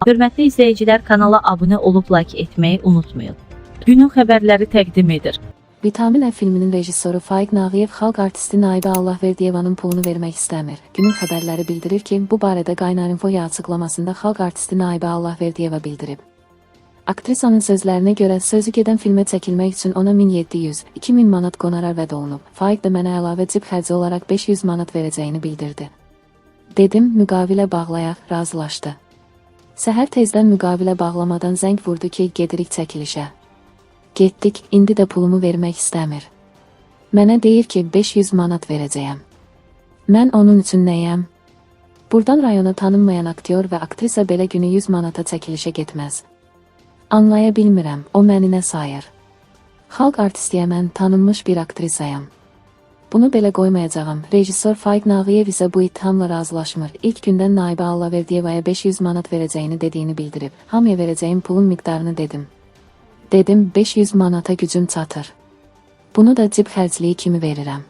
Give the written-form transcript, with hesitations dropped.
Hörmətli izləyicilər, kanala abunə olub like etməyi unutmayın. Günün xəbərləri təqdim edir. Vitamin Ə filminin rejissoru Faiq Nağıyev xalq artisti Naibə Allahverdiyevanın pulunu vermək istəmir. Günün xəbərləri bildirir ki, bu barədə Qaynarinfoya açıqlamasında xalq artisti Naibə Allahverdiyeva bildirib. Aktrisanın sözlərinə görə sözü gedən filmə çəkilmək üçün ona 1700-2000 manat qonorar vəd olunub. Faiq də mənə əlavə cib xərci olaraq 500 manat verəcəyini bildirdi. Dedim, müqavilə bağlayaq, razılaşdı. Səhər tezdən müqavilə bağlamadan zəng vurdu ki, gedirik çəkilişə. Getdik, indi də pulumu vermək istəmir. Mənə deyir ki, 500 manat verəcəyəm. Mən onun üçün nəyəm? Buradan rayona tanınmayan aktyor və aktrisa belə günü 100 manata çəkilişə getməz. Anlaya bilmirəm, o məni nə sayır? Xalq artistiyə mən tanınmış bir aktrisayam. Bunu belə qoymayacağam. Rejissor Faiq Nağıyev isə bu ittihamla razılaşmır. İlk gündən Naibə Allahverdiyevaya 500 manat verəcəyini dediyini bildirib. Hamıya verəcəyim pulun miqdarını dedim. Dedim, 500 manata gücüm çatır. Bunu da cib xərcliyi kimi verirəm.